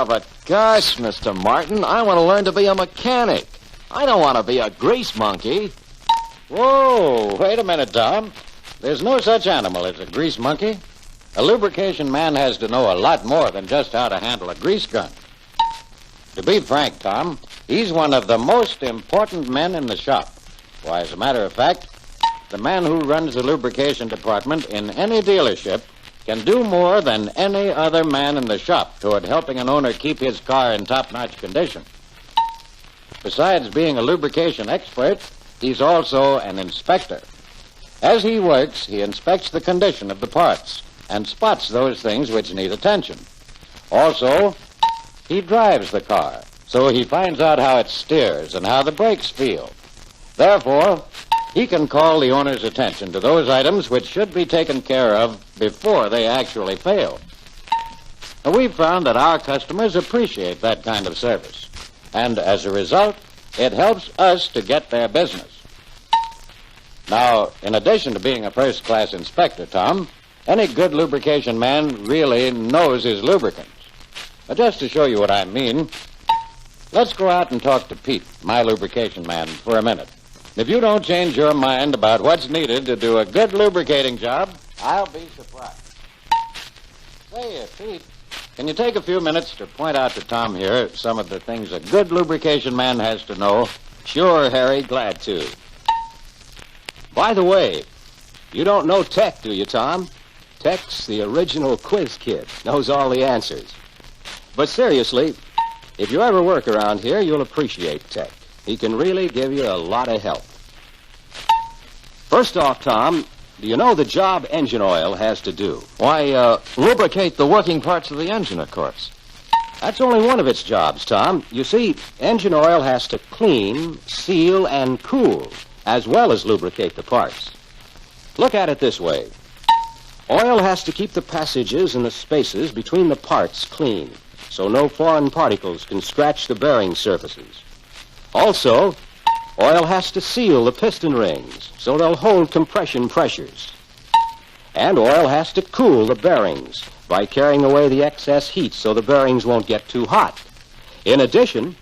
Yeah, but gosh, Mr. Martin, I want to learn to be a mechanic. I don't want to be a grease monkey. Whoa, wait a minute, Tom. There's no such animal as a grease monkey. A lubrication man has to know a lot more than just how to handle a grease gun. To be frank, Tom, he's one of the most important men in the shop. Why, as a matter of fact, the man who runs the lubrication department in any dealership can do more than any other man in the shop toward helping an owner keep his car in top-notch condition. Besides being a lubrication expert, he's also an inspector. As he works, he inspects the condition of the parts and spots those things which need attention. Also, he drives the car, so he finds out how it steers and how the brakes feel. Therefore, he can call the owner's attention to those items which should be taken care of before they actually fail. Now, we've found that our customers appreciate that kind of service, and as a result, it helps us to get their business. Now, in addition to being a first-class inspector, Tom, any good lubrication man really knows his lubricants. Now, just to show you what I mean, let's go out and talk to Pete, my lubrication man, for a minute. If you don't change your mind about what's needed to do a good lubricating job, I'll be surprised. Say, Pete, can you take a few minutes to point out to Tom here some of the things a good lubrication man has to know? Sure, Harry, glad to. By the way, you don't know Tech, do you, Tom? Tech's the original quiz kid, knows all the answers. But seriously, if you ever work around here, you'll appreciate Tech. He can really give you a lot of help. First off, Tom, do you know the job engine oil has to do? Why, lubricate the working parts of the engine, of course. That's only one of its jobs, Tom. You see, engine oil has to clean, seal, and cool, as well as lubricate the parts. Look at it this way. Oil has to keep the passages and the spaces between the parts clean, so no foreign particles can scratch the bearing surfaces. Also, oil has to seal the piston rings, so they'll hold compression pressures. And oil has to cool the bearings by carrying away the excess heat so the bearings won't get too hot. In addition,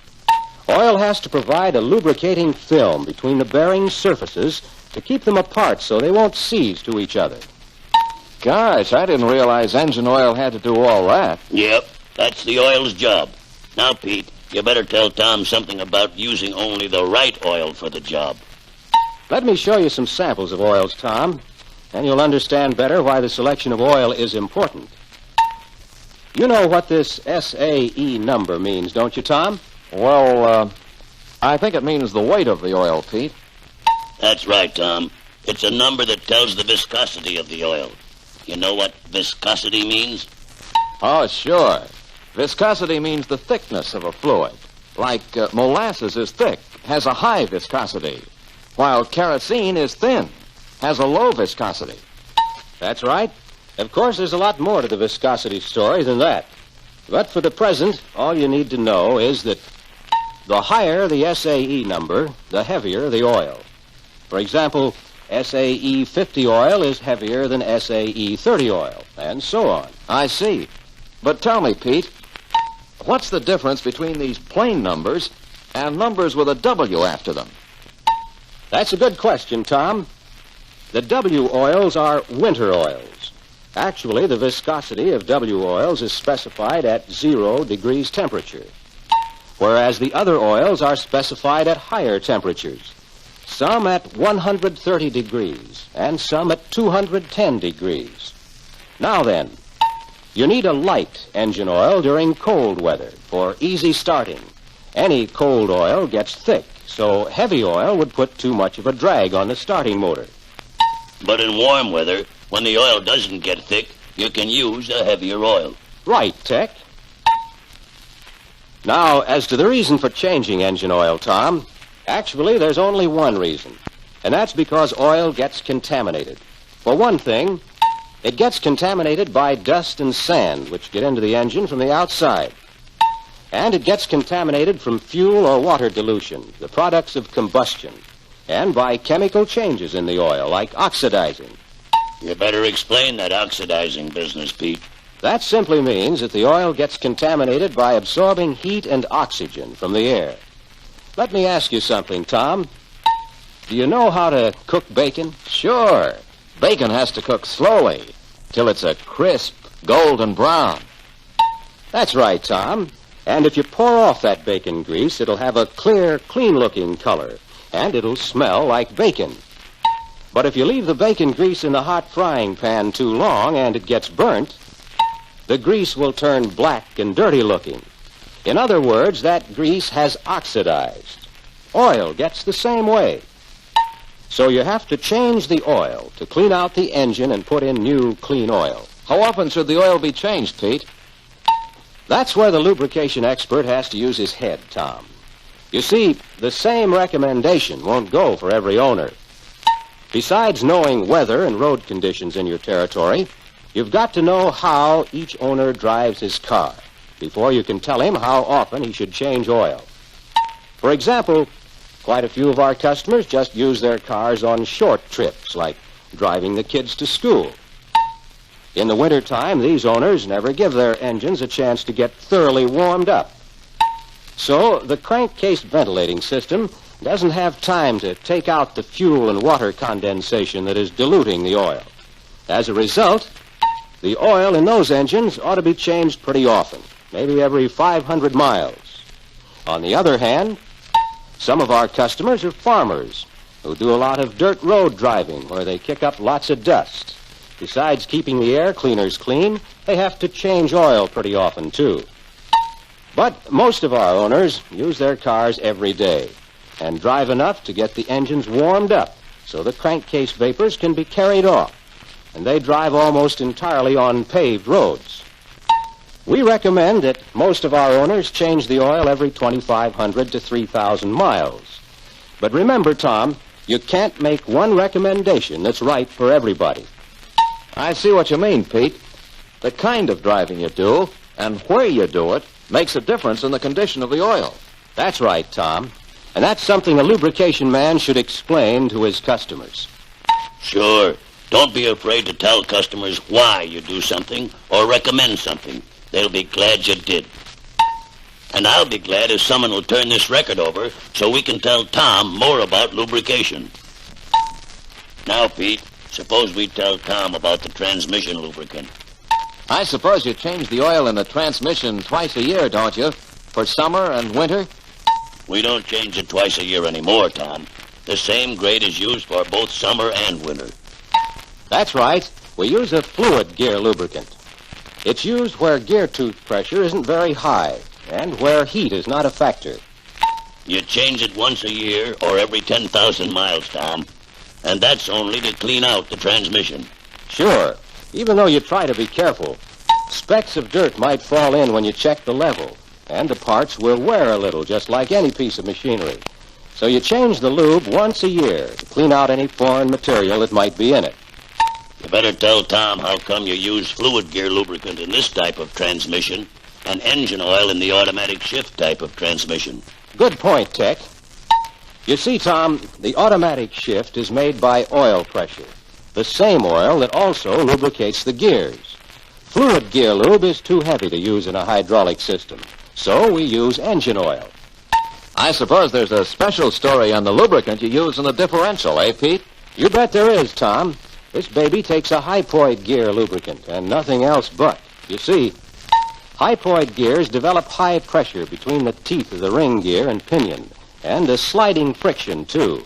oil has to provide a lubricating film between the bearing surfaces to keep them apart so they won't seize to each other. Gosh, I didn't realize engine oil had to do all that. Yep, that's the oil's job. Now, Pete, you better tell Tom something about using only the right oil for the job. Let me show you some samples of oils, Tom, and you'll understand better why the selection of oil is important. You know what this SAE number means, don't you, Tom? Well, I think it means the weight of the oil, Pete. That's right, Tom. It's a number that tells the viscosity of the oil. You know what viscosity means? Oh, sure. Viscosity means the thickness of a fluid. Like molasses is thick, has a high viscosity, while kerosene is thin, has a low viscosity. That's right. Of course, there's a lot more to the viscosity story than that. But for the present, all you need to know is that the higher the SAE number, the heavier the oil. For example, SAE 50 oil is heavier than SAE 30 oil, and so on. I see. But tell me, Pete, what's the difference between these plain numbers and numbers with a W after them? That's a good question, Tom. The W oils are winter oils. Actually, the viscosity of W oils is specified at 0 degrees temperature, whereas the other oils are specified at higher temperatures, some at 130 degrees and some at 210 degrees. Now then, you need a light engine oil during cold weather for easy starting. Any cold oil gets thick, so heavy oil would put too much of a drag on the starting motor. But in warm weather, when the oil doesn't get thick, you can use a heavier oil. Right, Tech. Now, as to the reason for changing engine oil, Tom, actually, there's only one reason, and that's because oil gets contaminated. For one thing, it gets contaminated by dust and sand, which get into the engine from the outside. And it gets contaminated from fuel or water dilution, the products of combustion, and by chemical changes in the oil, like oxidizing. You better explain that oxidizing business, Pete. That simply means that the oil gets contaminated by absorbing heat and oxygen from the air. Let me ask you something, Tom. Do you know how to cook bacon? Sure. Bacon has to cook slowly till it's a crisp golden brown. That's right, Tom. And if you pour off that bacon grease, it'll have a clear, clean-looking color, and it'll smell like bacon. But if you leave the bacon grease in the hot frying pan too long and it gets burnt, the grease will turn black and dirty-looking. In other words, that grease has oxidized. Oil gets the same way. So you have to change the oil to clean out the engine and put in new, clean oil. How often should the oil be changed, Pete? That's where the lubrication expert has to use his head, Tom. You see, the same recommendation won't go for every owner. Besides knowing weather and road conditions in your territory, you've got to know how each owner drives his car before you can tell him how often he should change oil. For example, quite a few of our customers just use their cars on short trips, like driving the kids to school. In the wintertime, these owners never give their engines a chance to get thoroughly warmed up. So the crankcase ventilating system doesn't have time to take out the fuel and water condensation that is diluting the oil. As a result, the oil in those engines ought to be changed pretty often, maybe every 500 miles. On the other hand, some of our customers are farmers who do a lot of dirt road driving where they kick up lots of dust. Besides keeping the air cleaners clean, they have to change oil pretty often, too. But most of our owners use their cars every day and drive enough to get the engines warmed up so the crankcase vapors can be carried off, and they drive almost entirely on paved roads. We recommend that most of our owners change the oil every 2,500 to 3,000 miles. But remember, Tom, you can't make one recommendation that's right for everybody. I see what you mean, Pete. The kind of driving you do and where you do it makes a difference in the condition of the oil. That's right, Tom. And that's something a lubrication man should explain to his customers. Sure. Don't be afraid to tell customers why you do something or recommend something. They'll be glad you did. And I'll be glad if someone will turn this record over so we can tell Tom more about lubrication. Now, Pete, suppose we tell Tom about the transmission lubricant. I suppose you change the oil in the transmission twice a year, don't you? For summer and winter? We don't change it twice a year anymore, Tom. The same grade is used for both summer and winter. That's right. We use a fluid gear lubricant. It's used where gear tooth pressure isn't very high and where heat is not a factor. You change it once a year or every 10,000 miles, Tom. And that's only to clean out the transmission. Sure. Even though you try to be careful, specks of dirt might fall in when you check the level, and the parts will wear a little, just like any piece of machinery. So you change the lube once a year to clean out any foreign material that might be in it. You better tell Tom how come you use fluid gear lubricant in this type of transmission and engine oil in the automatic shift type of transmission. Good point, Tech. You see, Tom, the automatic shift is made by oil pressure, the same oil that also lubricates the gears. Fluid gear lube is too heavy to use in a hydraulic system, so we use engine oil. I suppose there's a special story on the lubricant you use in the differential, eh, Pete? You bet there is, Tom. This baby takes a hypoid gear lubricant and nothing else but. You see, hypoid gears develop high pressure between the teeth of the ring gear and pinion, and a sliding friction, too.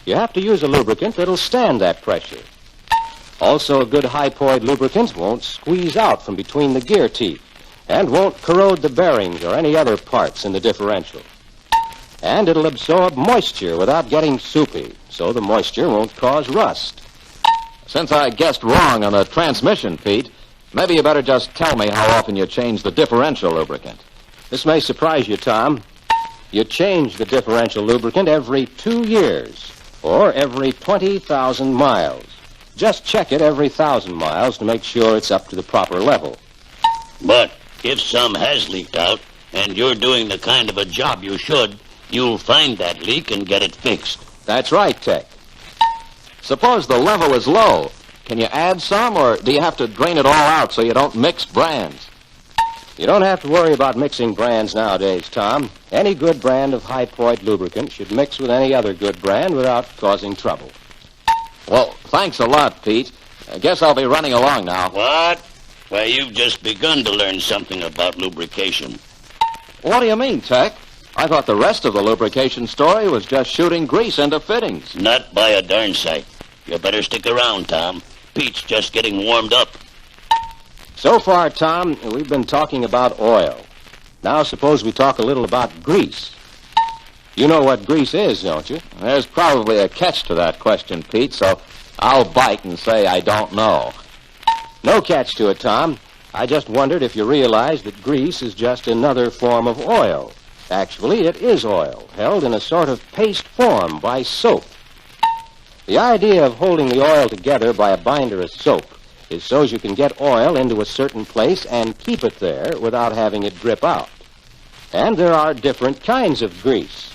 You have to use a lubricant that'll stand that pressure. Also, a good hypoid lubricant won't squeeze out from between the gear teeth and won't corrode the bearings or any other parts in the differential. And it'll absorb moisture without getting soupy, so the moisture won't cause rust. Since I guessed wrong on the transmission, Pete, maybe you better just tell me how often you change the differential lubricant. This may surprise you, Tom. You change the differential lubricant every 2 years or every 20,000 miles. Just check it every 1,000 miles to make sure it's up to the proper level. But if some has leaked out and you're doing the kind of a job you should, you'll find that leak and get it fixed. That's right, Tech. Suppose the level is low. Can you add some, or do you have to drain it all out so you don't mix brands? You don't have to worry about mixing brands nowadays, Tom. Any good brand of high-point lubricant should mix with any other good brand without causing trouble. Well, thanks a lot, Pete. I guess I'll be running along now. What? Why, you've just begun to learn something about lubrication. What do you mean, Tech? I thought the rest of the lubrication story was just shooting grease into fittings. Not by a darn sight. You better stick around, Tom. Pete's just getting warmed up. So far, Tom, we've been talking about oil. Now suppose we talk a little about grease. You know what grease is, don't you? There's probably a catch to that question, Pete, so I'll bite and say I don't know. No catch to it, Tom. I just wondered if you realized that grease is just another form of oil. Actually, it is oil, held in a sort of paste form by soap. The idea of holding the oil together by a binder of soap is so you can get oil into a certain place and keep it there without having it drip out. And there are different kinds of grease.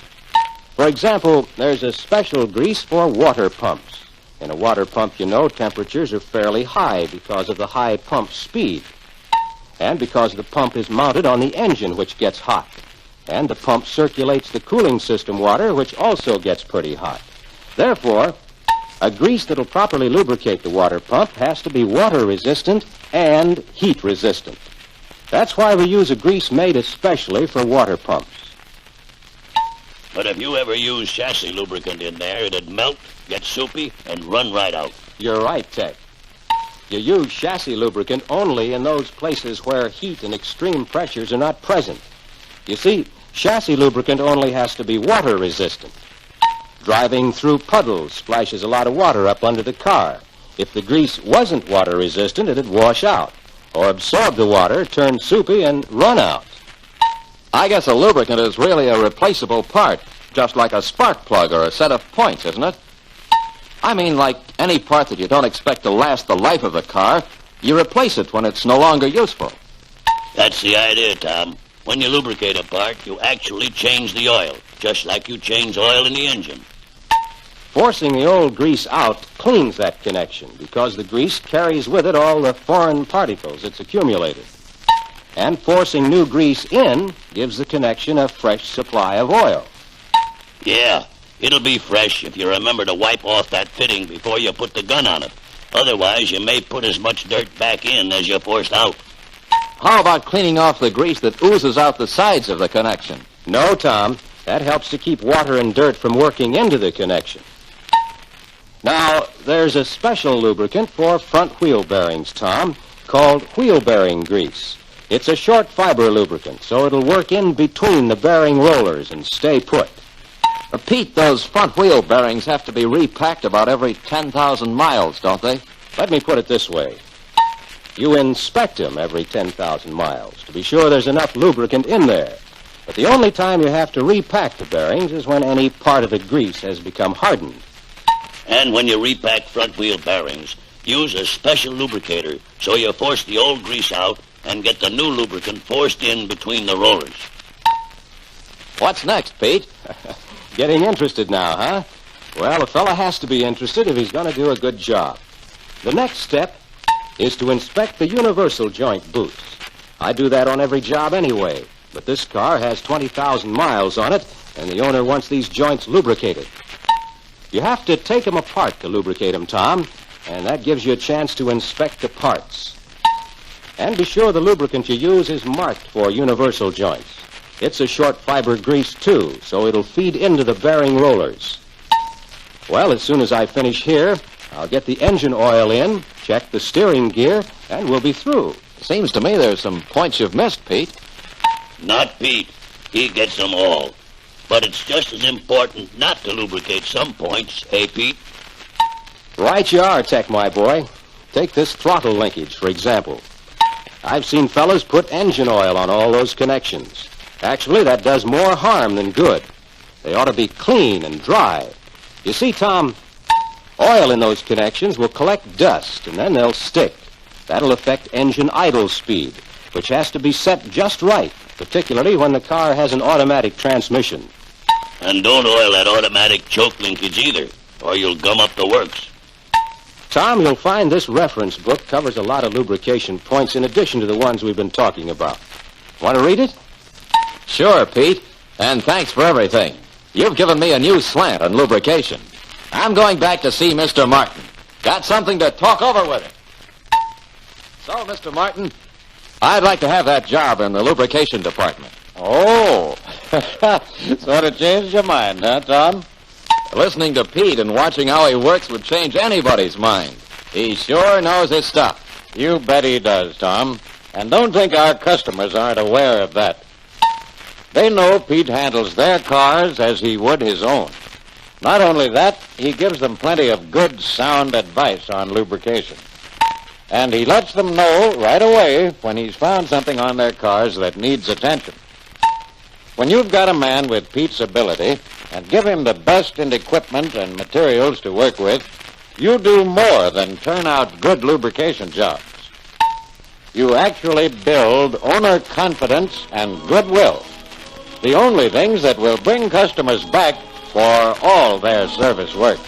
For example, there's a special grease for water pumps. In a water pump, you know, temperatures are fairly high because of the high pump speed. And because the pump is mounted on the engine, which gets hot. And the pump circulates the cooling system water, which also gets pretty hot. Therefore, a grease that'll properly lubricate the water pump has to be water-resistant and heat-resistant. That's why we use a grease made especially for water pumps. But if you ever use chassis lubricant in there, it'd melt, get soupy, and run right out. You're right, Ted. You use chassis lubricant only in those places where heat and extreme pressures are not present. You see, chassis lubricant only has to be water-resistant. Driving through puddles splashes a lot of water up under the car. If the grease wasn't water-resistant, it'd wash out, or absorb the water, turn soupy, and run out. I guess a lubricant is really a replaceable part, just like a spark plug or a set of points, isn't it? I mean, like any part that you don't expect to last the life of the car, you replace it when it's no longer useful. That's the idea, Tom. When you lubricate a part, you actually change the oil, just like you change oil in the engine. Forcing the old grease out cleans that connection because the grease carries with it all the foreign particles it's accumulated. And forcing new grease in gives the connection a fresh supply of oil. Yeah, it'll be fresh if you remember to wipe off that fitting before you put the gun on it. Otherwise, you may put as much dirt back in as you forced out. How about cleaning off the grease that oozes out the sides of the connection? No, Tom. That helps to keep water and dirt from working into the connection. Now, there's a special lubricant for front wheel bearings, Tom, called wheel bearing grease. It's a short fiber lubricant, so it'll work in between the bearing rollers and stay put. Pete, those front wheel bearings have to be repacked about every 10,000 miles, don't they? Let me put it this way. You inspect them every 10,000 miles to be sure there's enough lubricant in there. But the only time you have to repack the bearings is when any part of the grease has become hardened. And when you repack front wheel bearings, use a special lubricator so you force the old grease out and get the new lubricant forced in between the rollers. What's next, Pete? Getting interested now, huh? Well, a fella has to be interested if he's going to do a good job. The next step is to inspect the universal joint boots. I do that on every job anyway, but this car has 20,000 miles on it, and the owner wants these joints lubricated. You have to take them apart to lubricate them, Tom, and that gives you a chance to inspect the parts. And be sure the lubricant you use is marked for universal joints. It's a short fiber grease, too, so it'll feed into the bearing rollers. Well, as soon as I finish here, I'll get the engine oil in, check the steering gear, and we'll be through. Seems to me there's some points you've missed, Pete. Not Pete. He gets them all. But it's just as important not to lubricate some points, eh, Pete? Right you are, Tech, my boy. Take this throttle linkage, for example. I've seen fellas put engine oil on all those connections. Actually, that does more harm than good. They ought to be clean and dry. You see, Tom, oil in those connections will collect dust, and then they'll stick. That'll affect engine idle speed, which has to be set just right, particularly when the car has an automatic transmission. And don't oil that automatic choke linkage either, or you'll gum up the works. Tom, you'll find this reference book covers a lot of lubrication points in addition to the ones we've been talking about. Want to read it? Sure, Pete. And thanks for everything. You've given me a new slant on lubrication. I'm going back to see Mr. Martin. Got something to talk over with him. So, Mr. Martin, I'd like to have that job in the lubrication department. Oh, sort of changed your mind, huh, Tom? Listening to Pete and watching how he works would change anybody's mind. He sure knows his stuff. You bet he does, Tom. And don't think our customers aren't aware of that. They know Pete handles their cars as he would his own. Not only that, he gives them plenty of good, sound advice on lubrication. And he lets them know right away when he's found something on their cars that needs attention. When you've got a man with Pete's ability and give him the best in equipment and materials to work with, you do more than turn out good lubrication jobs. You actually build owner confidence and goodwill, the only things that will bring customers back for all their service work.